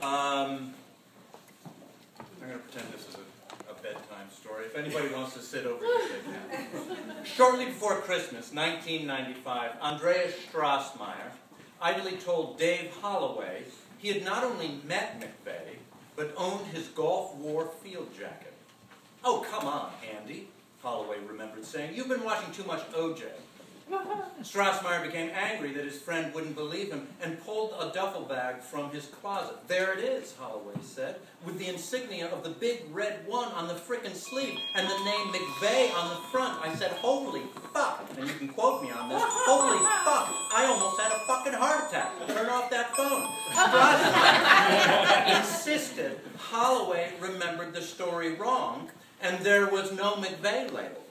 I'm going to pretend this is a bedtime story. If anybody wants to sit over here, they can. Shortly before Christmas, 1995, Andreas Strassmeyer idly told Dave Holloway he had not only met McVeigh, but owned his Gulf War field jacket. "Oh, come on, Andy," Holloway remembered saying. "You've been watching too much OJ." Strassmeyer became angry that his friend wouldn't believe him and pulled a duffel bag from his closet. "There it is," Holloway said, "with the insignia of the big red one on the frickin' sleeve and the name McVeigh on the front." I said, "Holy fuck," and you can quote me on this, "holy fuck, I almost had a fucking heart attack. Turn off that phone." Strassmeyer insisted Holloway remembered the story wrong and there was no McVeigh label.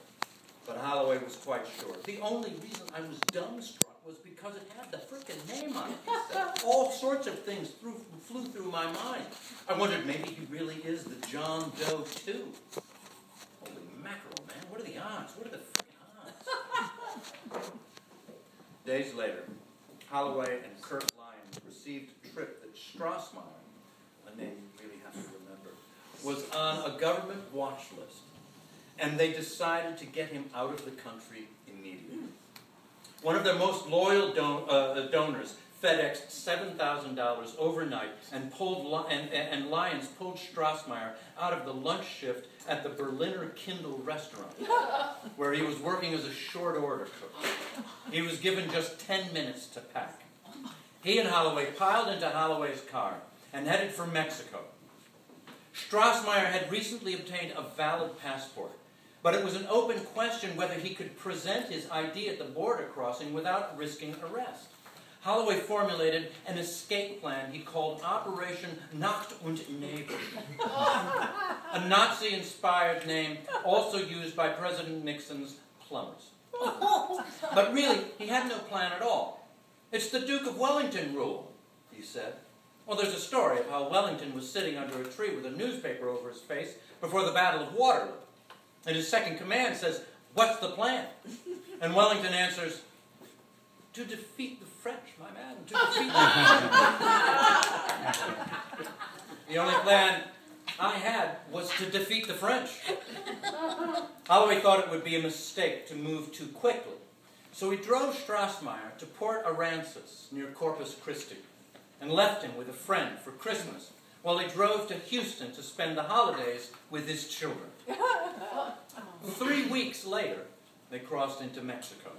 But Holloway was quite sure. "The only reason I was dumbstruck was because it had the frickin' name on it," he said. "All sorts of things flew through my mind. I wondered maybe he really is the John Doe too." Holy mackerel, man. What are the odds? What are the frickin' odds? Days later, Holloway and Kurt Lyons received a trip that Strassmeyer, a name you really have to remember, was on a government watch list. And they decided to get him out of the country immediately. One of their most loyal donors FedExed $7,000 overnight and Lyons pulled Strassmeyer out of the lunch shift at the Berliner Kindle restaurant, where he was working as a short order cook. He was given just 10 minutes to pack. He and Holloway piled into Holloway's car and headed for Mexico. Strassmeyer had recently obtained a valid passport, but it was an open question whether he could present his ID at the border crossing without risking arrest. Holloway formulated an escape plan he called Operation Nacht und Nebel, a Nazi-inspired name also used by President Nixon's plumbers. But really, he had no plan at all. "It's the Duke of Wellington rule," he said. Well, there's a story of how Wellington was sitting under a tree with a newspaper over his face before the Battle of Waterloo. And his second command says, "What's the plan?" And Wellington answers, "To defeat the French, my man, to defeat the French." The only plan I had was to defeat the French. Holloway thought it would be a mistake to move too quickly. So he drove Strassmeyer to Port Aransas near Corpus Christi and left him with a friend for Christmas while he drove to Houston to spend the holidays with his children. 3 weeks later, they crossed into Mexico.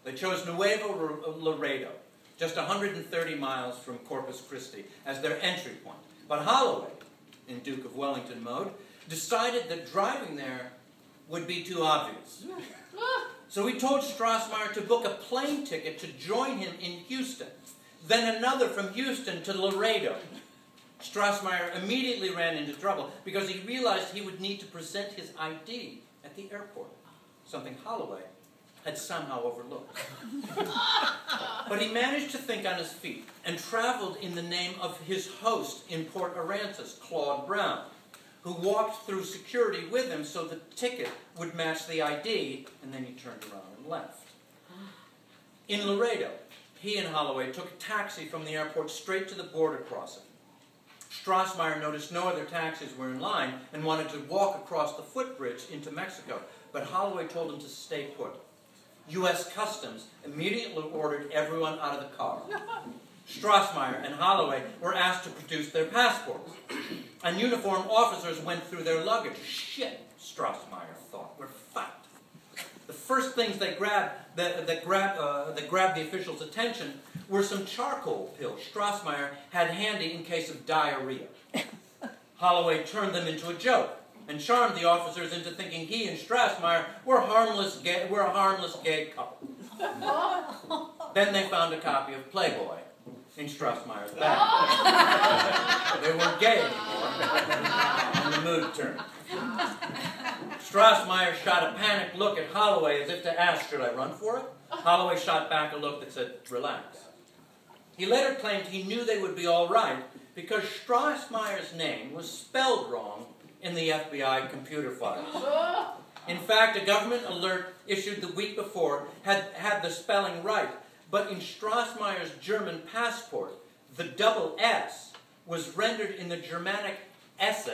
They chose Nuevo Laredo, just 130 miles from Corpus Christi, as their entry point. But Holloway, in Duke of Wellington mode, decided that driving there would be too obvious. So he told Strassmeyer to book a plane ticket to join him in Houston, then another from Houston to Laredo. Strassmeyer immediately ran into trouble because he realized he would need to present his ID at the airport, something Holloway had somehow overlooked. But he managed to think on his feet and traveled in the name of his host in Port Aransas, Claude Brown, who walked through security with him so the ticket would match the ID, and then he turned around and left. In Laredo, he and Holloway took a taxi from the airport straight to the border crossing. Strassmeyer noticed no other taxis were in line and wanted to walk across the footbridge into Mexico, but Holloway told him to stay put. U.S. Customs immediately ordered everyone out of the car. Strassmeyer and Holloway were asked to produce their passports, and uniformed officers went through their luggage. "Shit," Strassmeyer thought, "we're fucked." The first things that grabbed the officials' attention were some charcoal pills Strassmeyer had handy in case of diarrhea. Holloway turned them into a joke and charmed the officers into thinking he and Strassmeyer were a harmless gay couple. Then they found a copy of Playboy in Strassmeyer's bag. They weren't gay anymore, and the mood turned. Strassmeyer shot a panicked look at Holloway as if to ask, "Should I run for it?" Holloway shot back a look that said, "Relax." He later claimed he knew they would be all right because Strassmeyer's name was spelled wrong in the FBI computer files. In fact, a government alert issued the week before had the spelling right, but in Strassmeyer's German passport, the double S was rendered in the Germanic esse,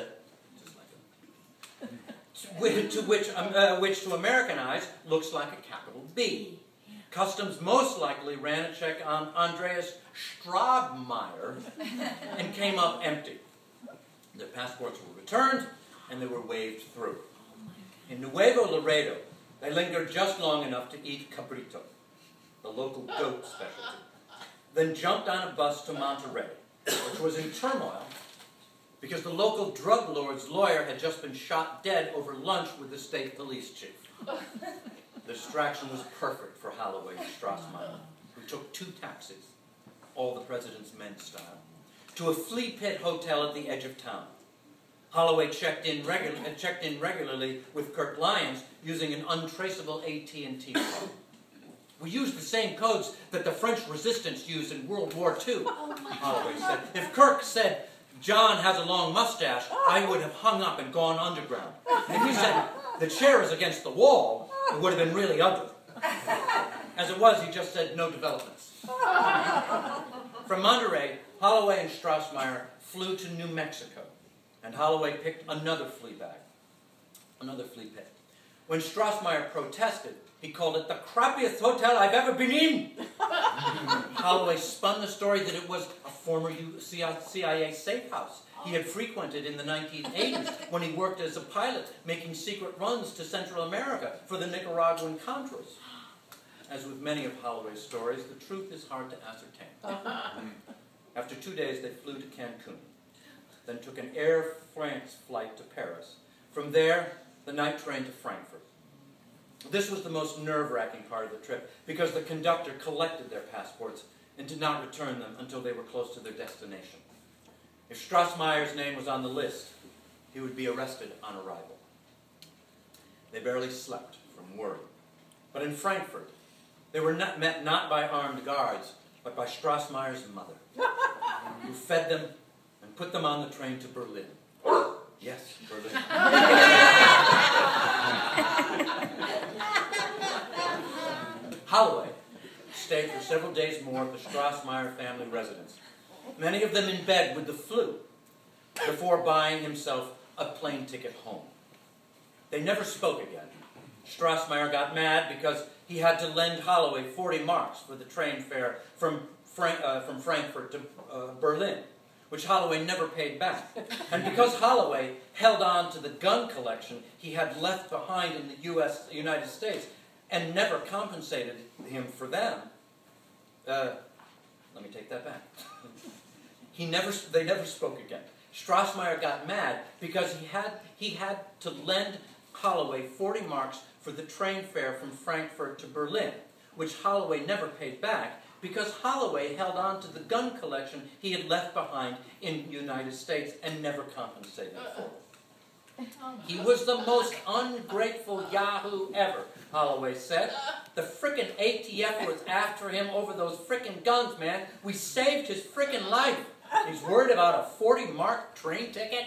which to Americanize looks like a capital B. Customs most likely ran a check on Andreas Straubmeier and came up empty. Their passports were returned and they were waved through. In Nuevo Laredo, they lingered just long enough to eat cabrito, the local goat specialty, then jumped on a bus to Monterey, which was in turmoil because the local drug lord's lawyer had just been shot dead over lunch with the state police chief. The distraction was perfect for Holloway and Strassmeyer, who took 2 taxis, all the president's men style, to a flea pit hotel at the edge of town. Holloway checked in regularly with Kirk Lyons using an untraceable AT&T phone. We used the same codes that the French resistance used in World War II, Holloway said. If Kirk said, "John has a long mustache," I would have hung up and gone underground. And if he said, "The chair is against the wall," it would have been really ugly. As it was, he just said, "No developments." From Monterey, Holloway and Strassmeyer flew to New Mexico, and Holloway picked another flea pit. When Strassmeyer protested, he called it the crappiest hotel I've ever been in. Holloway spun the story that it was a former CIA safe house he had frequented in the 1980s when he worked as a pilot, making secret runs to Central America for the Nicaraguan Contras. As with many of Holloway's stories, the truth is hard to ascertain. After 2 days, they flew to Cancun, then took an Air France flight to Paris. From there, the night train to Frankfurt. This was the most nerve-wracking part of the trip because the conductor collected their passports and did not return them until they were close to their destination. If Strassmeyer's name was on the list, he would be arrested on arrival. They barely slept from worry. But in Frankfurt, they were met not by armed guards, but by Strassmeyer's mother, who fed them and put them on the train to Berlin. Yes, Berlin. Holloway stayed for several days more at the Strassmeyer family residence, many of them in bed with the flu, before buying himself a plane ticket home. They never spoke again. Strassmeyer got mad because he had to lend Holloway 40 marks for the train fare from Frankfurt to Berlin, which Holloway never paid back. And because Holloway held on to the gun collection he had left behind in the United States and never compensated him for them, let me take that back. They never spoke again. Strassmeyer got mad because he had to lend Holloway 40 marks for the train fare from Frankfurt to Berlin, which Holloway never paid back because Holloway held on to the gun collection he had left behind in the United States and never compensated for it. He was the most ungrateful yahoo ever, Holloway said. The frickin' ATF was after him over those frickin' guns, man. We saved his frickin' life. He's worried about a 40-mark train ticket?